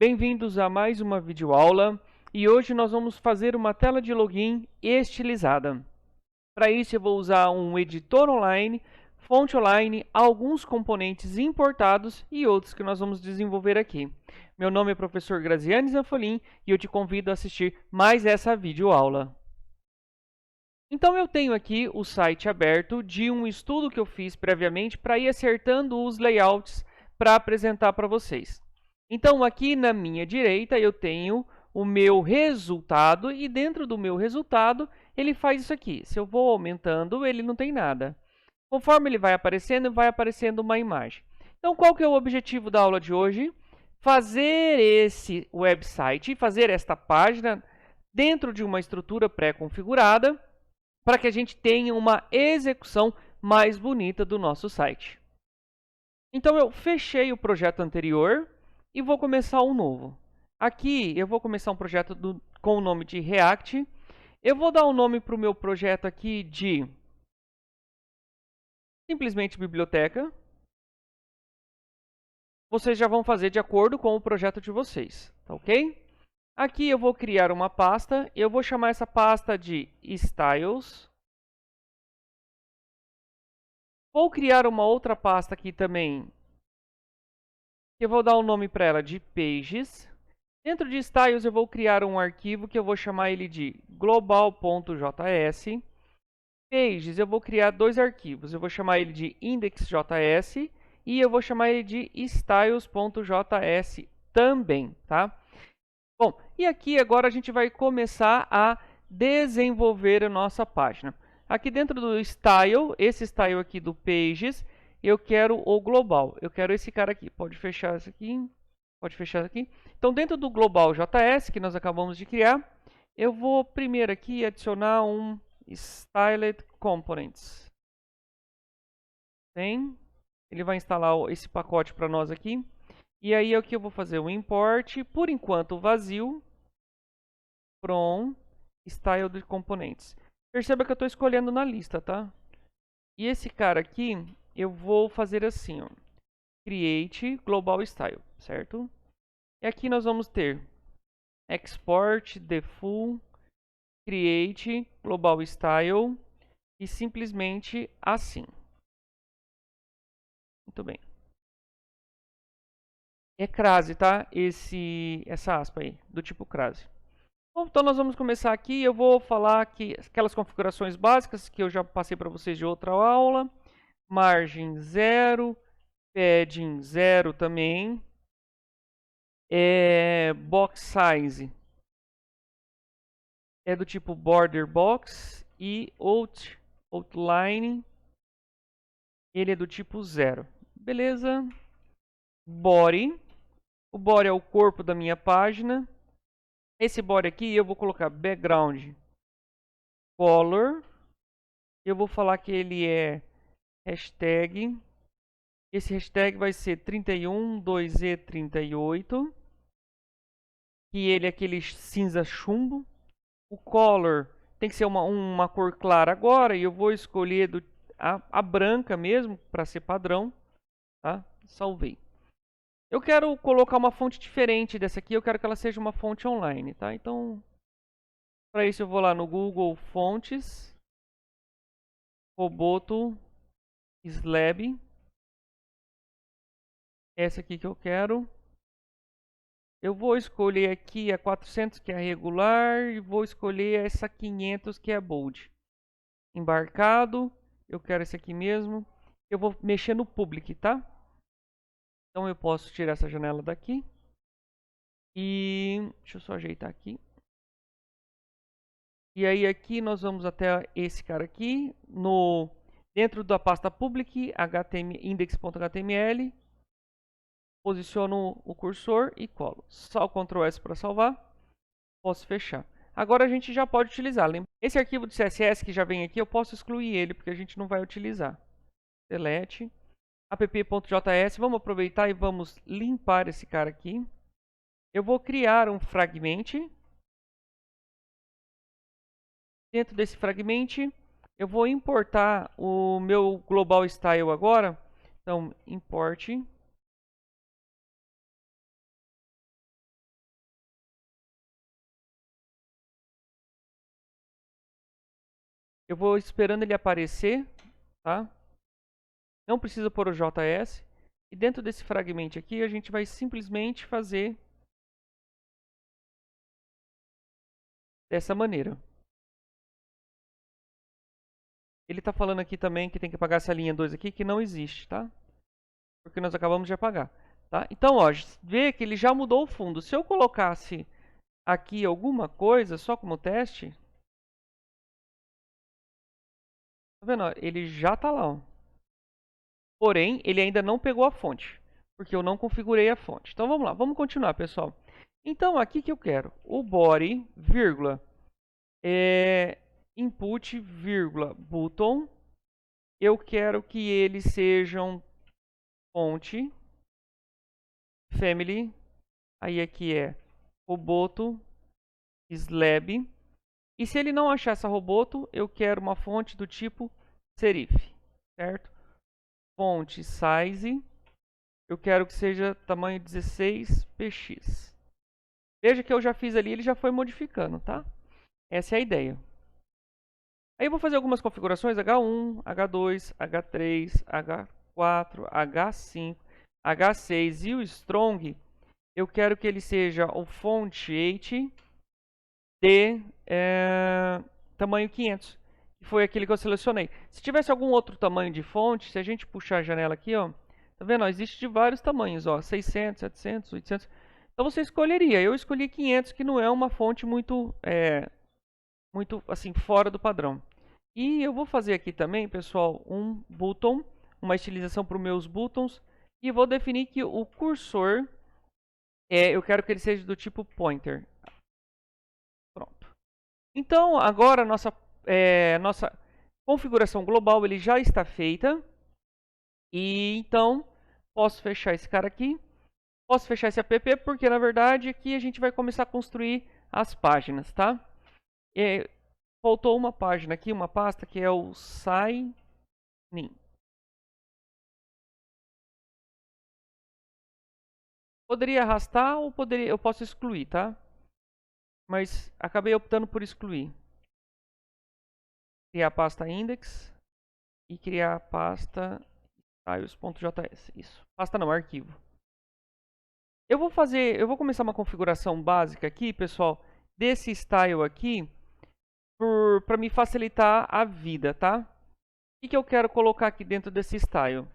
Bem-vindos a mais uma videoaula e hoje nós vamos fazer uma tela de login estilizada. Para isso eu vou usar um editor online, fonte online, alguns componentes importados e outros que nós vamos desenvolver aqui. Meu nome é professor Graziane Zanfolin e eu te convido a assistir mais essa videoaula. Então eu tenho aqui o site aberto de um estudo que eu fiz previamente para ir acertando os layouts para apresentar para vocês. Então aqui na minha direita eu tenho o meu resultado e dentro do meu resultado ele faz isso aqui. Se eu vou aumentando, ele não tem nada. Conforme ele vai aparecendo uma imagem. Então qual que é o objetivo da aula de hoje? Fazer esse website, fazer esta página dentro de uma estrutura pré-configurada para que a gente tenha uma execução mais bonita do nosso site. Então eu fechei o projeto anterior e vou começar um novo. Aqui eu vou começar um projeto com o nome de React. Eu vou dar um nome para o meu projeto aqui de simplesmente biblioteca. Vocês já vão fazer de acordo com o projeto de vocês, tá ok? Aqui eu vou criar uma pasta. Eu vou chamar essa pasta de Styles. Vou criar uma outra pasta aqui também. Eu vou dar um nome para ela de Pages. Dentro de Styles eu vou criar um arquivo que eu vou chamar ele de global.js. Pages eu vou criar dois arquivos. Eu vou chamar ele de index.js e eu vou chamar ele de styles.js também, tá? Bom, e aqui agora a gente vai começar a desenvolver a nossa página. Aqui dentro do style, esse style aqui do pages, eu quero o global. Eu quero esse cara aqui. Pode fechar isso aqui. Pode fechar isso aqui. Então, dentro do global JS, que nós acabamos de criar, eu vou primeiro aqui adicionar um styled components. Tem. Ele vai instalar esse pacote para nós aqui. E aí aqui eu vou fazer um import, por enquanto vazio, from styled components. Perceba que eu estou escolhendo na lista, tá? E esse cara aqui, eu vou fazer assim, ó. Create global style, certo? E aqui nós vamos ter export default, create global style e simplesmente assim. Muito bem. É crase, tá? Essa aspa aí, do tipo crase. Bom, então nós vamos começar aqui. Eu vou falar que aquelas configurações básicas que eu já passei para vocês de outra aula. Margem 0, padding 0 também. Box size é do tipo border box e outline ele é do tipo 0. Beleza? Body. O body é o corpo da minha página. Esse body aqui eu vou colocar background color. Eu vou falar que ele é hashtag. Esse hashtag vai ser 312E38. Que ele é aquele cinza chumbo. O color tem que ser uma cor clara agora. E eu vou escolher a branca mesmo, para ser padrão. Tá? Salvei. Eu quero colocar uma fonte diferente dessa aqui. Eu quero que ela seja uma fonte online. Tá? Então, para isso eu vou lá no Google Fontes. Roboto Slab. Essa aqui que eu quero. Eu vou escolher aqui a 400 que é a regular e vou escolher essa 500 que é a bold. Embarcado, eu quero esse aqui mesmo. Eu vou mexer no public, tá? Então eu posso tirar essa janela daqui. E deixa eu só ajeitar aqui. E aí aqui nós vamos até esse cara aqui dentro da pasta public index.html. Posiciono o cursor e colo. Só o Ctrl S para salvar. Posso fechar. Agora a gente já pode utilizar. Esse arquivo de CSS que já vem aqui, eu posso excluir ele, porque a gente não vai utilizar. Delete. app.js. Vamos aproveitar e vamos limpar esse cara aqui. Eu vou criar um fragment. Dentro desse fragment, eu vou importar o meu global style agora. Então, import Eu vou esperando ele aparecer, tá? Não precisa pôr o JS. E dentro desse fragmento aqui, a gente vai simplesmente fazer dessa maneira. Ele está falando aqui também que tem que apagar essa linha 2 aqui, que não existe, tá? Porque nós acabamos de apagar, tá? Então, ó, vê que ele já mudou o fundo. Se eu colocasse aqui alguma coisa, só como teste, tá vendo? Ó, ele já está lá, ó. Porém, ele ainda não pegou a fonte, porque eu não configurei a fonte. Então, vamos lá, vamos continuar, pessoal. Então, aqui que eu quero o body, vírgula, input, vírgula, button. Eu quero que eles sejam fonte, family, aí aqui é roboto, slab. E se ele não achar essa roboto, eu quero uma fonte do tipo serif, certo? Fonte size, eu quero que seja tamanho 16px. Veja que eu já fiz ali, ele já foi modificando, tá? Essa é a ideia. Aí eu vou fazer algumas configurações, H1, H2, H3, H4, H5, H6 e o strong, eu quero que ele seja o font 8 de tamanho 500, que foi aquele que eu selecionei. Se tivesse algum outro tamanho de fonte, se a gente puxar a janela aqui, ó, tá vendo? Ó, existe de vários tamanhos, ó, 600, 700, 800. Então você escolheria. Eu escolhi 500, que não é uma fonte muito, muito assim fora do padrão. E eu vou fazer aqui também, pessoal, um button, uma estilização para os meus buttons, e vou definir que o cursor, eu quero que ele seja do tipo pointer. Pronto. Então, agora nossa configuração global ele já está feita. E então, posso fechar esse cara aqui. Posso fechar esse app porque, na verdade, aqui a gente vai começar a construir as páginas, tá? Faltou uma página aqui, uma pasta, que é o sign in. Poderia arrastar ou eu posso excluir, tá? Mas acabei optando por excluir. Criar a pasta index e criar a pasta styles.js. Isso. Pasta não, arquivo. Eu vou começar uma configuração básica aqui, pessoal, desse style aqui, para me facilitar a vida, tá? O que eu quero colocar aqui dentro desse style?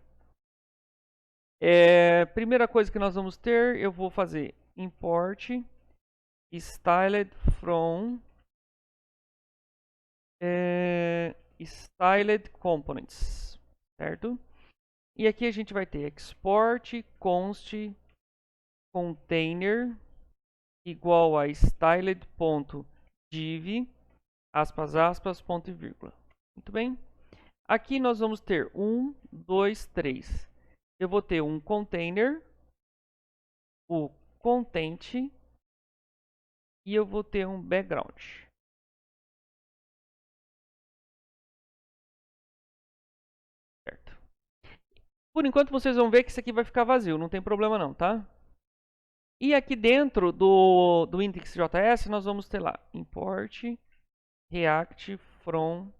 Primeira coisa que nós vamos ter, eu vou fazer import styled from styled components, certo? E aqui a gente vai ter export const container igual a styled.div aspas, aspas, ponto e vírgula. Muito bem. Aqui nós vamos ter 1, 2, 3. Eu vou ter um container, o content e eu vou ter um background. Certo. Por enquanto vocês vão ver que isso aqui vai ficar vazio, não tem problema não, tá? E aqui dentro do index.js nós vamos ter lá import react from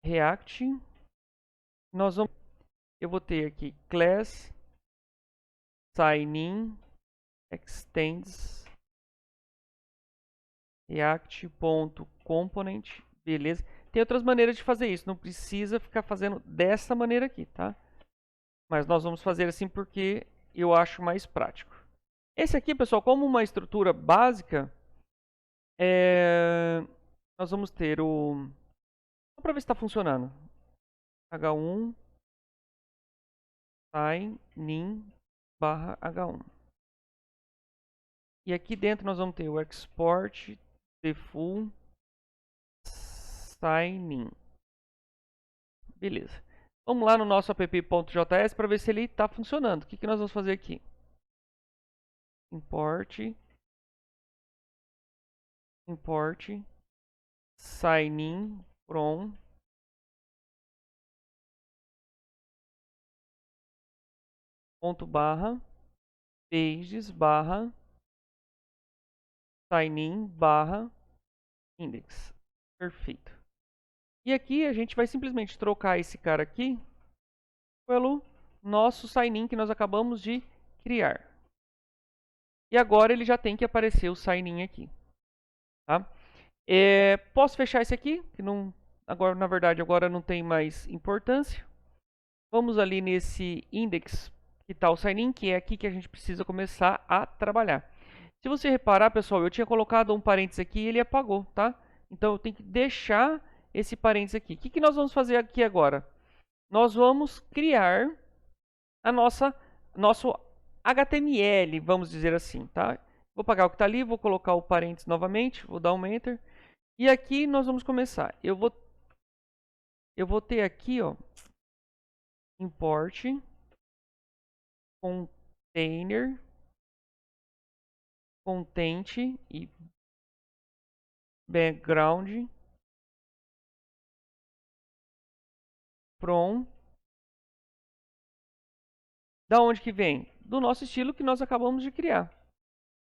react. Eu vou ter aqui class sign-in extends react.component, beleza? Tem outras maneiras de fazer isso, não precisa ficar fazendo dessa maneira aqui, tá? Mas nós vamos fazer assim porque eu acho mais prático. Esse aqui, pessoal, como uma estrutura básica, nós vamos ter o... Só para ver se está funcionando. H1 sign-in barra H1. E aqui dentro nós vamos ter o export default sign-in. Beleza. Vamos lá no nosso app.js para ver se ele está funcionando. O que nós vamos fazer aqui? Import sign-in from ponto barra pages barra signin barra index. Perfeito. E aqui a gente vai simplesmente trocar esse cara aqui pelo nosso signin que nós acabamos de criar. E agora ele já tem que aparecer o signin aqui. Tá? Posso fechar esse aqui, que não, agora, na verdade agora não tem mais importância. Vamos ali nesse index que está o signin, que é aqui que a gente precisa começar a trabalhar. Se você reparar, pessoal, eu tinha colocado um parênteses aqui e ele apagou, tá? Então eu tenho que deixar esse parênteses aqui. O que nós vamos fazer aqui agora? Nós vamos criar a nosso HTML, vamos dizer assim, tá? Vou apagar o que está ali, vou colocar o parênteses novamente, vou dar um Enter. E aqui nós vamos começar. Eu vou ter aqui, ó, import container content e background from. Da onde que vem? Do nosso estilo que nós acabamos de criar,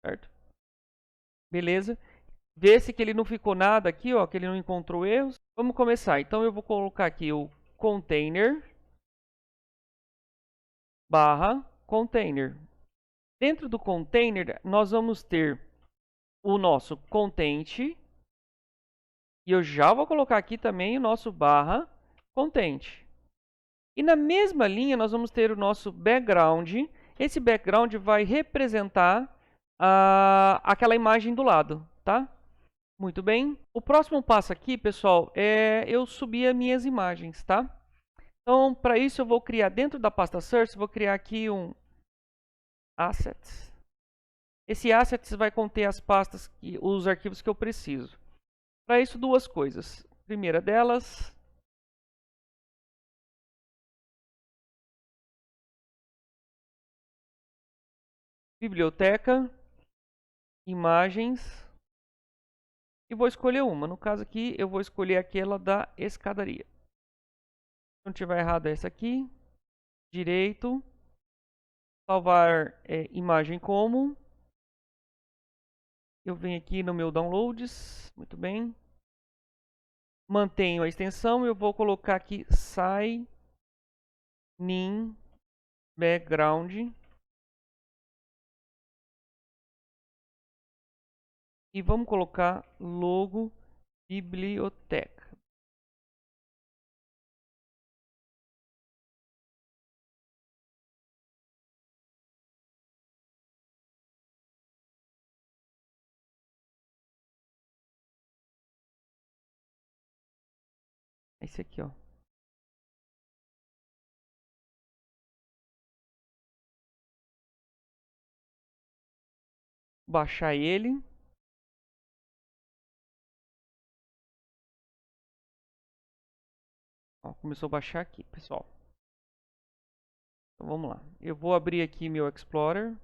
certo? Beleza? Vê-se que ele não ficou nada aqui, ó, que ele não encontrou erros. Vamos começar. Então eu vou colocar aqui o container barra container. Dentro do container, nós vamos ter o nosso content. E eu já vou colocar aqui também o nosso barra content. E na mesma linha, nós vamos ter o nosso background. Esse background vai representar aquela imagem do lado, tá? Muito bem. O próximo passo aqui, pessoal, é eu subir as minhas imagens, tá? Então, para isso, eu vou criar dentro da pasta Source, vou criar aqui um Assets. Esse Assets vai conter as pastas, os arquivos que eu preciso. Para isso, duas coisas. Primeira delas, biblioteca, imagens, e vou escolher uma. No caso aqui, eu vou escolher aquela da escadaria. Se não tiver errado, é essa aqui. Direito, salvar imagem como. Eu venho aqui no meu downloads, muito bem. Mantenho a extensão, eu vou colocar aqui signin background. E vamos colocar logo biblioteca. Esse aqui, ó. Baixar ele. Ó, começou a baixar aqui, pessoal. Então vamos lá. Eu vou abrir aqui meu Explorer.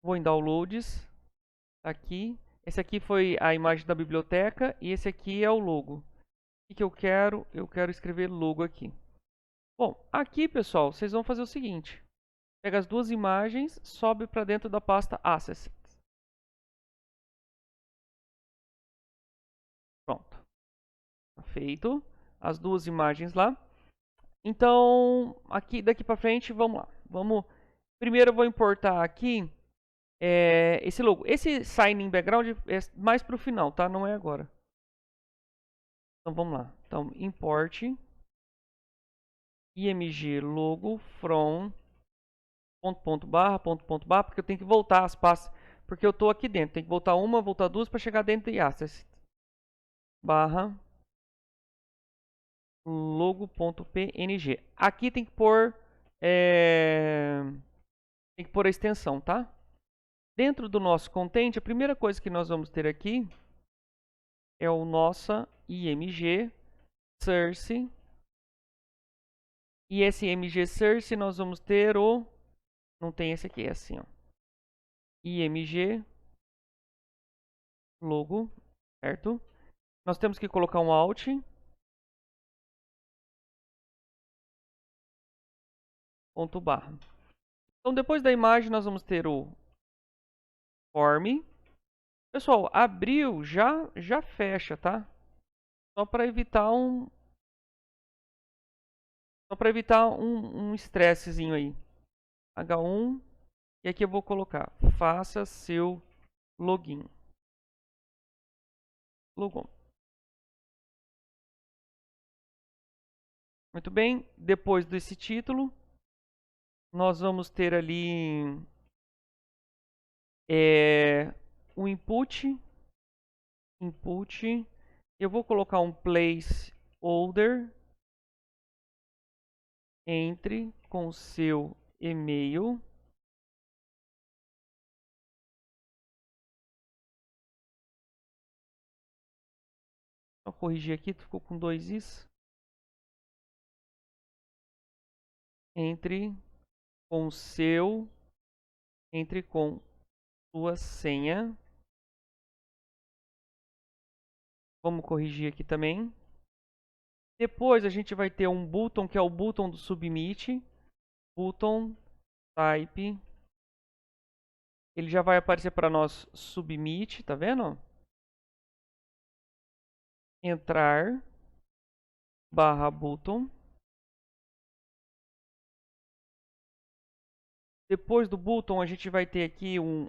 Vou em Downloads. Aqui. Esse aqui foi a imagem da biblioteca e esse aqui é o logo. O que eu quero? Eu quero escrever logo aqui. Bom, aqui, pessoal, vocês vão fazer o seguinte. Pega as duas imagens, sobe para dentro da pasta Assets. Pronto. Feito. As duas imagens lá. Então, aqui daqui para frente, vamos lá. Primeiro eu vou importar aqui esse logo. Esse sign in background é mais para o final, tá? Não é agora. Então vamos lá. Então import img logo from ponto barra, porque eu tenho que voltar as pastas, porque eu estou aqui dentro. Tem que voltar uma, voltar duas para chegar dentro de assets. Barra logo.png. Aqui tem que pôr a extensão, tá? Dentro do nosso content, a primeira coisa que nós vamos ter aqui é o nossa img source. E esse img source nós vamos ter o... Não tem esse aqui, é assim, ó. img logo, certo? Nós temos que colocar um alt. Ponto barra. Então, depois da imagem, nós vamos ter o form. Pessoal, abriu, já fecha, tá? Só para evitar um estressezinho aí. H1. E aqui eu vou colocar, faça seu login. Logon. Muito bem, depois desse título, nós vamos ter ali o input. Eu vou colocar um placeholder. Entre com o seu e-mail. Vou corrigir aqui, ficou com 2 is. Entre com sua senha. Vamos corrigir aqui também. Depois a gente vai ter um button, que é o button do submit. Button type. Ele já vai aparecer para nós submit, tá vendo? Entrar /button. Depois do button a gente vai ter aqui um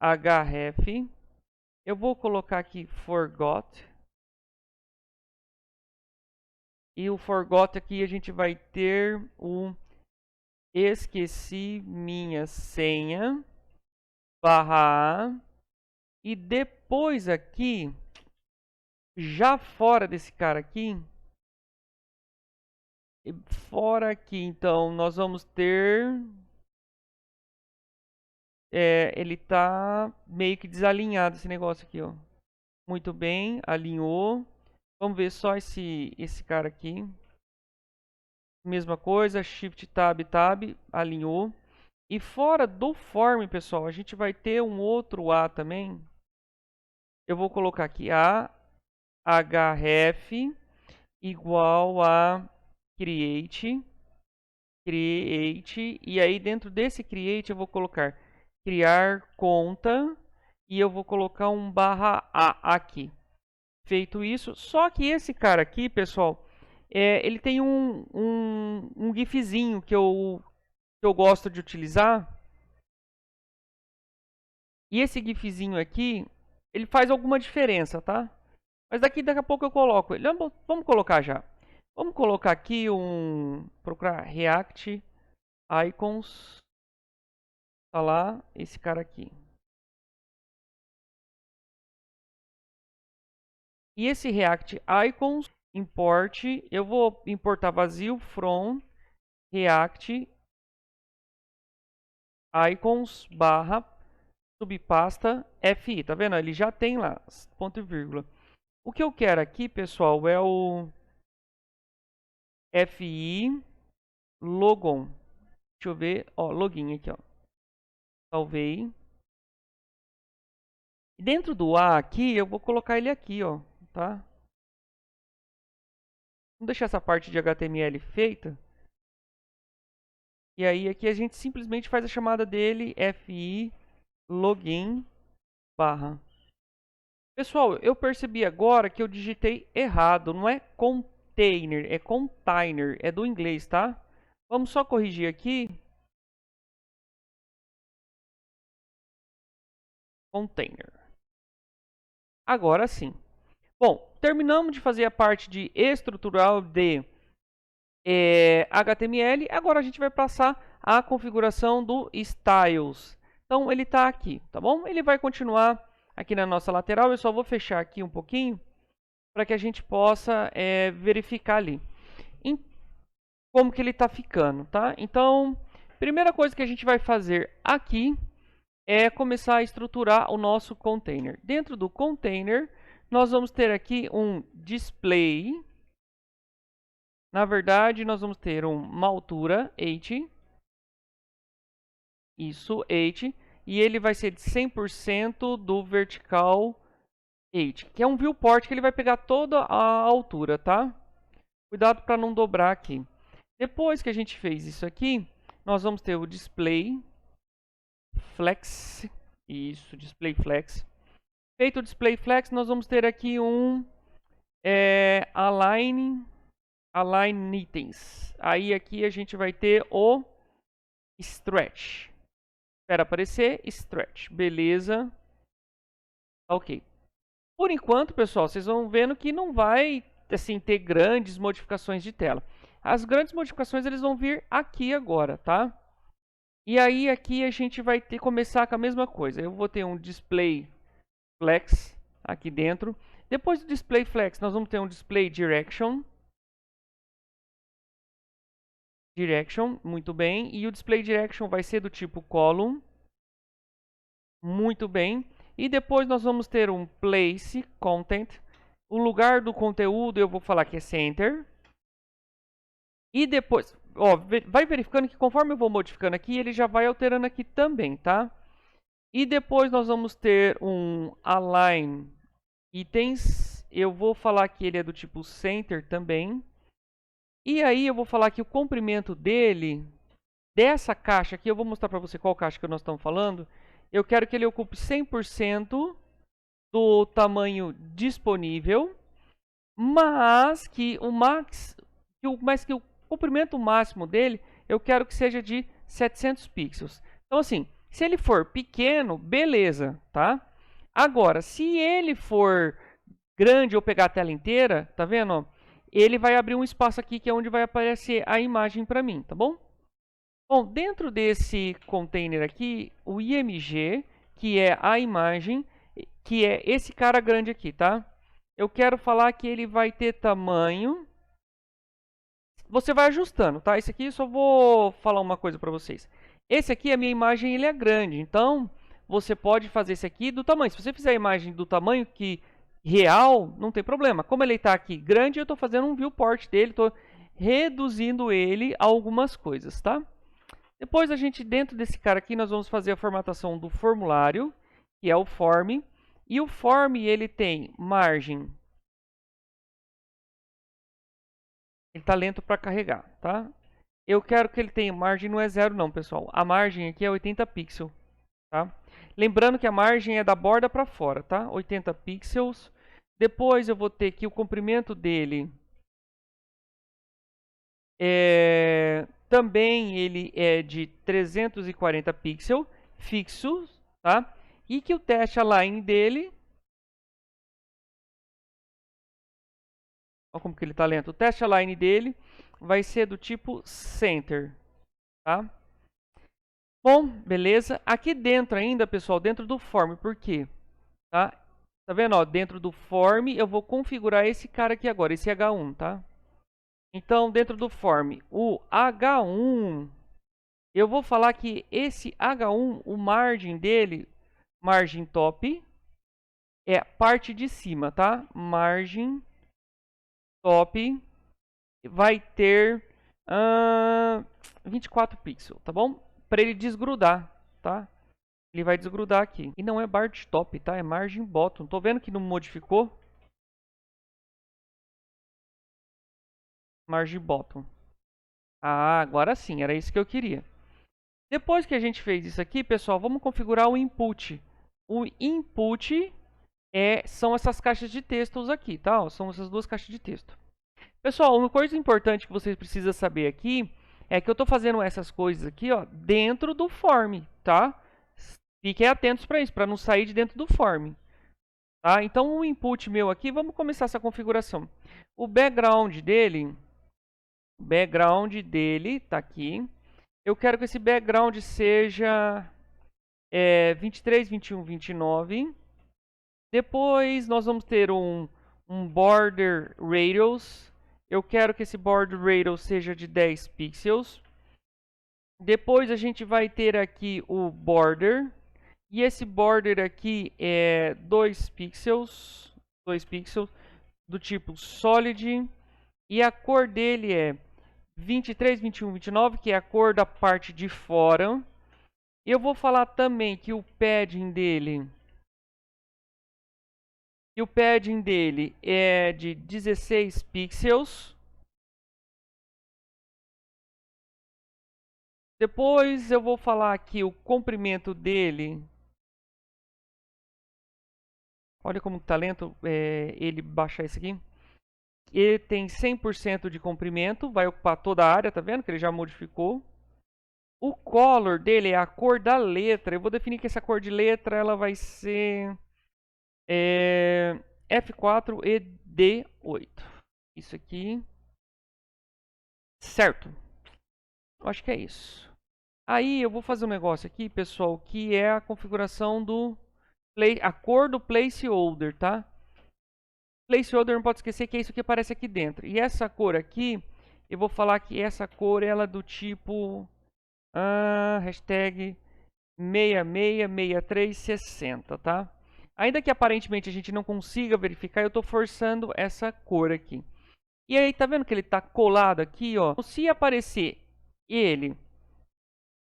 href. Eu vou colocar aqui forgot. E o forgot aqui a gente vai ter o esqueci minha senha /a. E depois aqui, já fora desse cara aqui, então nós vamos ter, ele tá meio que desalinhado esse negócio aqui, ó. Muito bem, alinhou. Vamos ver só esse cara aqui. Mesma coisa, Shift Tab, alinhou. E fora do form, pessoal, a gente vai ter um outro A também. Eu vou colocar aqui a href igual a create. E aí dentro desse create eu vou colocar criar conta. E eu vou colocar um /a aqui. Feito isso, só que esse cara aqui, pessoal, ele tem um gifzinho que eu gosto de utilizar. E esse gifzinho aqui, ele faz alguma diferença, tá? Mas daqui a pouco eu coloco ele. Vamos colocar já. Vamos colocar aqui procurar React Icons. Tá lá, esse cara aqui. E esse React Icons, import, eu vou importar vazio from React Icons subpasta FI. Tá vendo? Ele já tem lá, ponto e vírgula. O que eu quero aqui, pessoal, é o FI logon. Deixa eu ver, ó, login aqui, ó. Salvei. Dentro do A aqui, eu vou colocar ele aqui, ó, tá? Vamos deixar essa parte de HTML feita. E aí aqui a gente simplesmente faz a chamada dele, fi login /. Pessoal, eu percebi agora que eu digitei errado. Não é container, é container. É do inglês, tá? Vamos só corrigir aqui. Container. Agora sim. Bom, terminamos de fazer a parte de estrutural de HTML. Agora a gente vai passar à configuração do styles. Então ele está aqui, tá bom? Ele vai continuar aqui na nossa lateral. Eu só vou fechar aqui um pouquinho para que a gente possa verificar ali como que ele está ficando, tá? Então, primeira coisa que a gente vai fazer aqui é começar a estruturar o nosso container. Dentro do container, nós vamos ter aqui um display. Na verdade, nós vamos ter uma altura, 8. Isso, 8. E ele vai ser de 100% do vertical 8. Que é um viewport que ele vai pegar toda a altura, tá? Cuidado para não dobrar aqui. Depois que a gente fez isso aqui, nós vamos ter o display flex. Isso, display flex. Feito o display flex, nós vamos ter aqui um align itens. Aí aqui a gente vai ter o stretch. Espera aparecer, stretch. Beleza. Ok. Por enquanto, pessoal, vocês vão vendo que não vai assim ter grandes modificações de tela. As grandes modificações eles vão vir aqui agora, tá? E aí aqui a gente vai ter começar com a mesma coisa. Eu vou ter um display flex aqui dentro. Depois do display flex, nós vamos ter um display direction. Muito bem. E o display direction vai ser do tipo column. Muito bem. E depois nós vamos ter um place content. O lugar do conteúdo eu vou falar que é center. E depois, ó, vai verificando que conforme eu vou modificando aqui, ele já vai alterando aqui também, tá? E depois nós vamos ter um align itens. Eu vou falar que ele é do tipo center também. E aí eu vou falar que o comprimento dele, dessa caixa aqui, eu vou mostrar para você qual caixa que nós estamos falando. Eu quero que ele ocupe 100% do tamanho disponível, mas que o comprimento máximo dele, eu quero que seja de 700 pixels. Então assim, se ele for pequeno, beleza, tá? Agora, se ele for grande ou pegar a tela inteira, tá vendo? Ó? Ele vai abrir um espaço aqui que é onde vai aparecer a imagem para mim, tá bom? Bom, dentro desse container aqui, o IMG, que é a imagem, que é esse cara grande aqui, tá? Eu quero falar que ele vai ter tamanho. Você vai ajustando, tá? Esse aqui eu só vou falar uma coisa para vocês. Esse aqui, a minha imagem, ele é grande, então você pode fazer esse aqui do tamanho. Se você fizer a imagem do tamanho que real, não tem problema. Como ele está aqui grande, eu estou fazendo um viewport dele, estou reduzindo ele a algumas coisas, tá? Depois a gente, dentro desse cara aqui, nós vamos fazer a formatação do formulário, que é o form. E o form, ele tem margem. Ele está lento para carregar, tá? Eu quero que ele tenha margem, não é 0 não, pessoal. A margem aqui é 80 pixels, tá? Lembrando que a margem é da borda para fora, tá? 80 pixels. Depois eu vou ter que o comprimento dele também ele é de 340 pixels fixos, tá? E que o test align dele, olha como que ele está lento. O test align dele vai ser do tipo center, tá? Bom, beleza. Aqui dentro ainda, pessoal, dentro do form, por quê? Tá? Tá vendo? Ó, dentro do form eu vou configurar esse cara aqui agora, esse H1, tá? Então, dentro do form, o H1, eu vou falar que esse H1, o margem dele, margem top, é parte de cima, tá? Margem top vai ter 24 pixels, tá bom? Para ele desgrudar, tá? Ele vai desgrudar aqui. E não é bar de top, tá? É margem bottom. Tô vendo que não modificou. Margem bottom. Ah, agora sim, era isso que eu queria. Depois que a gente fez isso aqui, pessoal, vamos configurar o input. O input são essas caixas de textos aqui, tá? São essas duas caixas de texto. Pessoal, uma coisa importante que vocês precisam saber aqui é que eu estou fazendo essas coisas aqui, ó, dentro do form, tá? Fiquem atentos para isso, para não sair de dentro do form. Tá? Então, o input meu aqui, vamos começar essa configuração. O background dele tá aqui. Eu quero que esse background seja 23, 21, 29. Depois nós vamos ter um border radius. Eu quero que esse border radius seja de 10 pixels. Depois a gente vai ter aqui o border. E esse border aqui é 2 pixels. 2 pixels do tipo solid. E a cor dele é 23, 21, 29, que é a cor da parte de fora. Eu vou falar também que o padding dele é de 16 pixels. Depois eu vou falar aqui o comprimento dele. Olha como tá lento ele baixar isso aqui. Ele tem 100% de comprimento, vai ocupar toda a área, tá vendo que ele já modificou. O color dele é a cor da letra. Eu vou definir que essa cor de letra ela vai ser F4 e D8. Isso aqui. Certo. Eu acho que é isso. Aí eu vou fazer um negócio aqui, pessoal, que é a configuração do a cor do placeholder, tá? Placeholder não pode esquecer que é isso que aparece aqui dentro. E essa cor aqui, eu vou falar que essa cor ela é do tipo hashtag 666360, tá? Ainda que aparentemente a gente não consiga verificar, eu estou forçando essa cor aqui. E aí, tá vendo que ele está colado aqui, ó? Se aparecer ele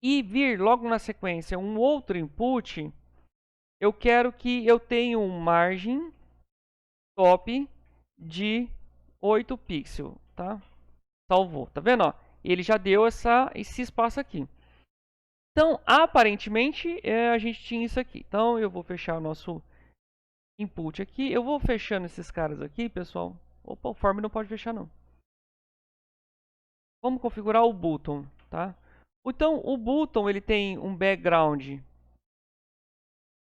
e vir logo na sequência um outro input, eu quero que eu tenha um margem top de 8 pixels, tá? Salvou, tá vendo, ó? Ele já deu esse espaço aqui. Então, aparentemente, a gente tinha isso aqui. Então, eu vou fechar o nosso input aqui. Eu vou fechando esses caras aqui, pessoal. Opa, o form não pode fechar, não. Vamos configurar o button, tá? Então, o button, ele tem um background,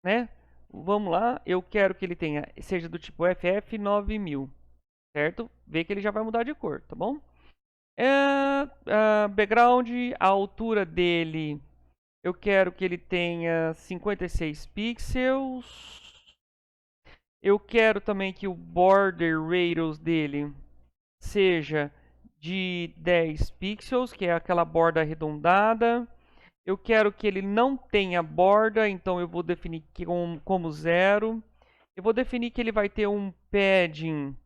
né? Vamos lá, eu quero que ele seja do tipo FF9000, certo? Vê que ele já vai mudar de cor, tá bom? Background, a altura dele, eu quero que ele tenha 56 pixels. Eu quero também que o border radius dele seja de 10 pixels, que é aquela borda arredondada. Eu quero que ele não tenha borda, então eu vou definir como 0. Eu vou definir que ele vai ter um padding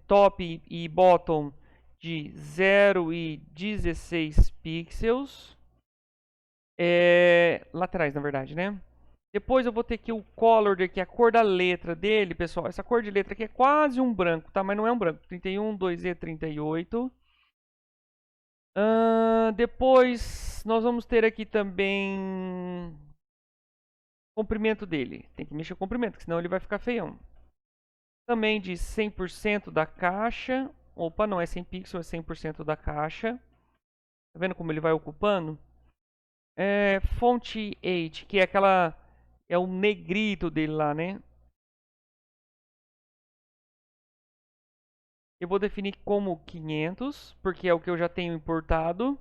top e bottom de 0 e 16 pixels. Laterais, na verdade, né? Depois eu vou ter aqui o color, que é a cor da letra dele, pessoal. Essa cor de letra aqui é quase um branco, tá? Mas não é um branco. 31, 2E, 38. Depois nós vamos ter aqui também comprimento dele. Tem que mexer o comprimento, senão ele vai ficar feião. Também de 100% da caixa. Opa, não é 100 pixels, é 100% da caixa. Tá vendo como ele vai ocupando? Font 8, que é aquela... É o negrito dele lá, né? Eu vou definir como 500, porque é o que eu já tenho importado.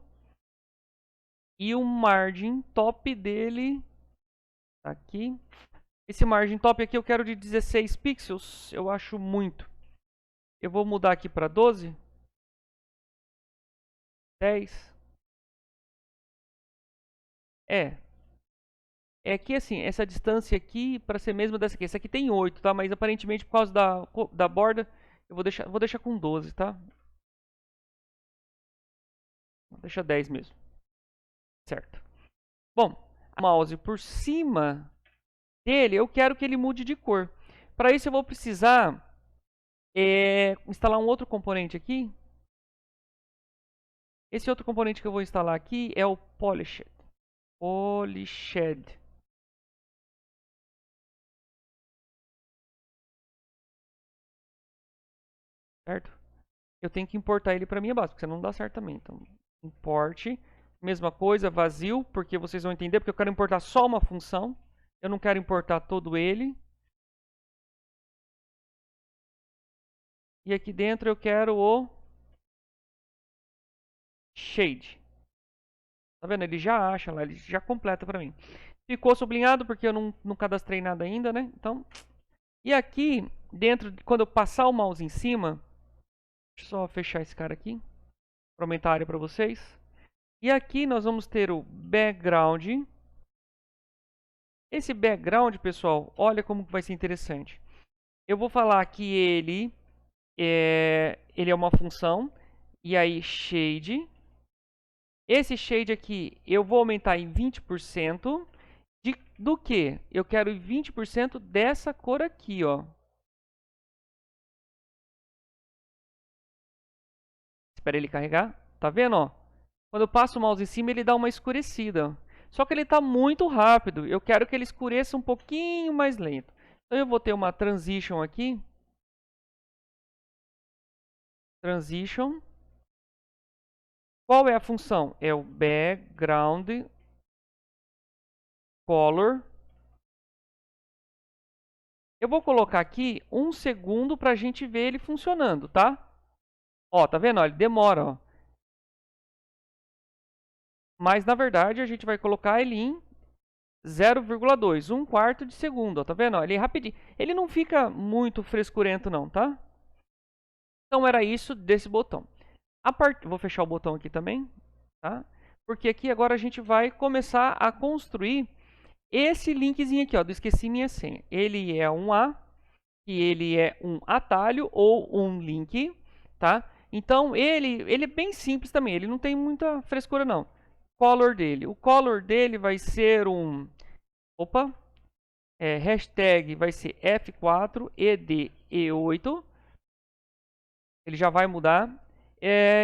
E o margin top dele... Tá aqui. Esse margin top aqui eu quero de 16 pixels. Eu acho muito. Eu vou mudar aqui para 12. 10. É que assim, essa distância aqui, para ser mesmo dessa aqui. Essa aqui tem 8, tá? Mas aparentemente por causa da borda, eu vou deixar com 12, tá? Vou deixar 10 mesmo. Certo. Bom, o mouse por cima dele, eu quero que ele mude de cor. Para isso eu vou precisar instalar um outro componente aqui. Esse outro componente que eu vou instalar aqui é o Polished. Polished. Certo? Eu tenho que importar ele para minha base, porque senão não dá certo também. Então, importe. Mesma coisa, vazio, porque vocês vão entender, porque eu quero importar só uma função. Eu não quero importar todo ele. E aqui dentro eu quero o shade. Tá vendo? Ele já acha lá, ele já completa para mim. Ficou sublinhado porque eu não cadastrei nada ainda, né? Então, e aqui dentro, quando eu passar o mouse em cima, deixa eu só fechar esse cara aqui, para aumentar a área para vocês. E aqui nós vamos ter o background. Esse background, pessoal, olha como vai ser interessante. Eu vou falar que ele é uma função, e aí shade. Esse shade aqui eu vou aumentar em 20%. Do que? Eu quero 20% dessa cor aqui, ó. Espera ele carregar. Tá vendo, ó? Quando eu passo o mouse em cima, ele dá uma escurecida. Só que ele está muito rápido. Eu quero que ele escureça um pouquinho mais lento. Então eu vou ter uma transition aqui. Transition. Qual é a função? É o background color. Eu vou colocar aqui 1 segundo para a gente ver ele funcionando, tá? Ó, tá vendo? Ó, ele demora, ó. Mas, na verdade, a gente vai colocar ele em 0,2, 1/4 de segundo, ó, tá vendo? Ó, ele é rapidinho. Ele não fica muito frescurento não, tá? Então, era isso desse botão. Vou fechar o botão aqui também, tá? Porque aqui agora a gente vai começar a construir esse linkzinho aqui, ó, do esqueci minha senha. Ele é um A, que ele é um atalho ou um link, tá? Então, ele é bem simples também, ele não tem muita frescura não. Color dele. O color dele vai ser um... Opa! Hashtag vai ser F4 EDE8. Ele já vai mudar.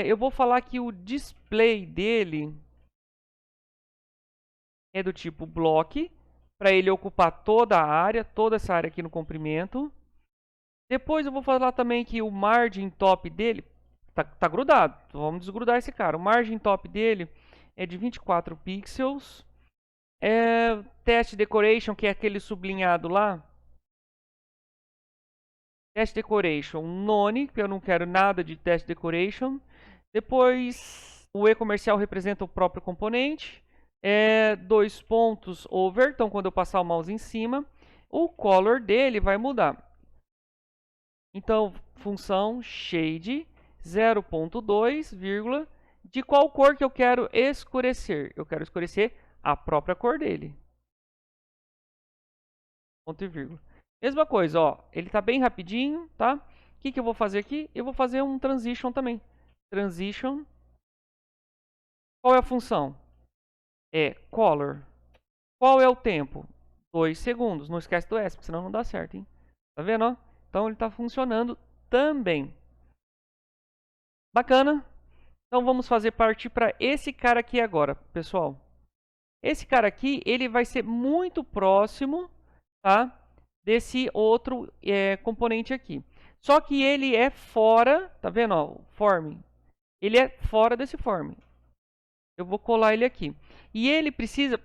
Eu vou falar que o display dele é do tipo block, para ele ocupar toda a área, toda essa área aqui no comprimento. Depois eu vou falar também que o margin top dele tá grudado. Então vamos desgrudar esse cara. O margin top dele é de 24 pixels. Test decoration, que é aquele sublinhado lá. Test decoration none, que eu não quero nada de test decoration. Depois o e-comercial representa o próprio componente. 2 pontos over, então quando eu passar o mouse em cima, o color dele vai mudar. Então, função shade 0.2, de qual cor que eu quero escurecer? Eu quero escurecer a própria cor dele. Ponto e vírgula. Mesma coisa, ó, ele está bem rapidinho, tá? O que eu vou fazer aqui? Eu vou fazer um transition também. Transition. Qual é a função? É color. Qual é o tempo? 2 segundos. Não esquece do S, porque senão não dá certo, hein? Tá vendo, ó? Então ele está funcionando também. Bacana? Então vamos fazer partir para esse cara aqui agora, pessoal. Esse cara aqui, ele vai ser muito próximo, tá? Desse outro componente aqui. Só que ele é fora, tá vendo, ó, form. Ele é fora desse form. Eu vou colar ele aqui. E ele precisa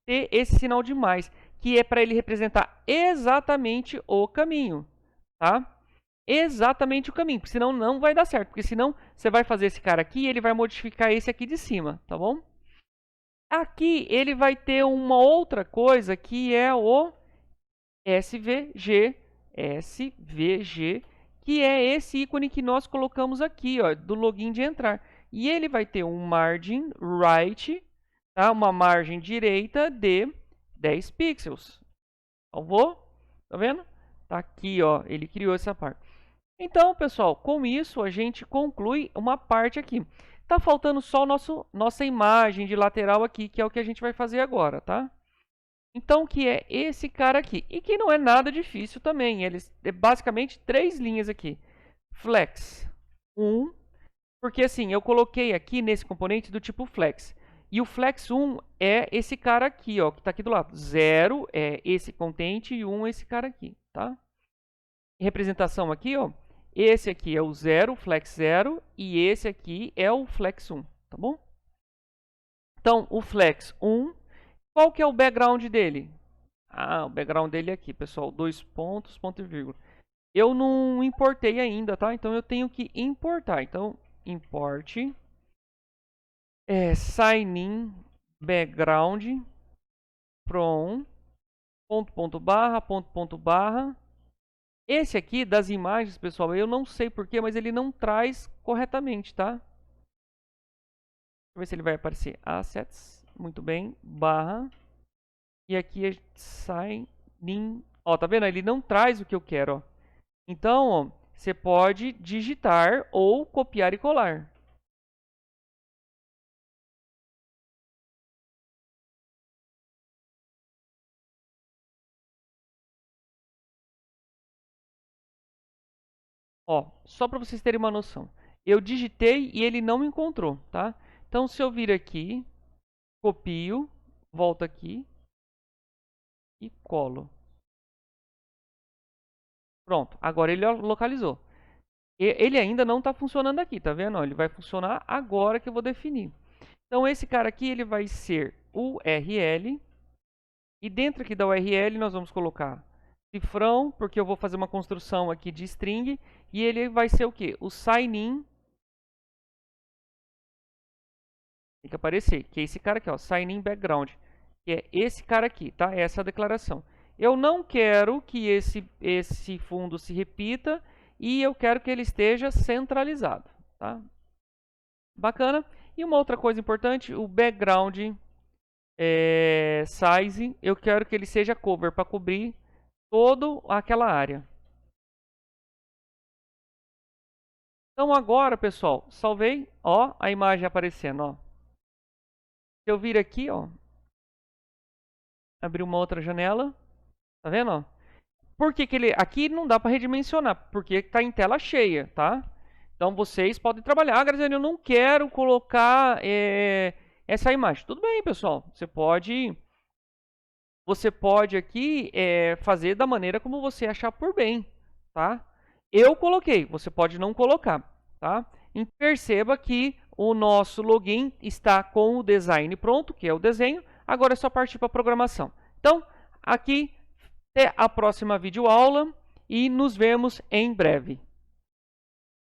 ter esse sinal de mais, que é para ele representar exatamente o caminho, tá? Exatamente o caminho, porque senão não vai dar certo, porque senão você vai fazer esse cara aqui e ele vai modificar esse aqui de cima, tá bom? Aqui ele vai ter uma outra coisa que é o SVG, que é esse ícone que nós colocamos aqui, ó, do login de entrar. E ele vai ter um margin right, tá? Uma margem direita de 10 pixels. Salvou? Tá vendo? Tá aqui, ó, ele criou essa parte. Então, pessoal, com isso a gente conclui uma parte aqui. Tá faltando só nossa imagem de lateral aqui, que é o que a gente vai fazer agora, tá? Então, que é esse cara aqui. E que não é nada difícil também. Eles é basicamente 3 linhas aqui. Flex 1, porque assim, eu coloquei aqui nesse componente do tipo flex. E o flex 1 é esse cara aqui, ó, que está aqui do lado. 0 é esse contente e 1 é esse cara aqui, tá? Em representação aqui, ó, esse aqui é o 0, flex 0, e esse aqui é o flex 1, tá bom? Então, o flex 1, qual que é o background dele? Ah, o background dele é aqui, pessoal, 2 pontos, ponto e vírgula. Eu não importei ainda, tá? Então, eu tenho que importar. Então, import sign-in background from ponto barra. Esse aqui das imagens, pessoal, eu não sei porquê, mas ele não traz corretamente, tá? Deixa eu ver se ele vai aparecer. Assets, muito bem, barra. E aqui é sign-in. Ó, tá vendo? Ele não traz o que eu quero, ó. Então, ó, você pode digitar ou copiar e colar. Ó, só para vocês terem uma noção. Eu digitei e ele não encontrou, tá? Então, se eu vir aqui, copio, volto aqui e colo. Pronto, agora ele localizou. Ele ainda não está funcionando aqui, tá vendo? Ele vai funcionar agora que eu vou definir. Então, esse cara aqui ele vai ser URL. E dentro aqui da URL nós vamos colocar cifrão, porque eu vou fazer uma construção aqui de string. E ele vai ser o quê? O sign-in. Tem que aparecer, que é esse cara aqui, ó, sign-in background. Que é esse cara aqui, tá? Essa é a declaração. Eu não quero que esse fundo se repita e eu quero que ele esteja centralizado, tá? Bacana. E uma outra coisa importante, o background size, eu quero que ele seja cover, para cobrir toda aquela área. Então agora, pessoal, salvei, ó, a imagem aparecendo, ó. Se eu vir aqui, ó, abrir uma outra janela, tá vendo, ó? Por que ele... Aqui não dá para redimensionar, porque está em tela cheia, tá? Então vocês podem trabalhar. Ah, Graziane, eu não quero colocar essa imagem. Tudo bem, pessoal. Você pode aqui fazer da maneira como você achar por bem, tá? Eu coloquei, você pode não colocar, tá? E perceba que o nosso login está com o design pronto, que é o desenho. Agora é só partir para a programação. Então, aqui, até a próxima videoaula e nos vemos em breve.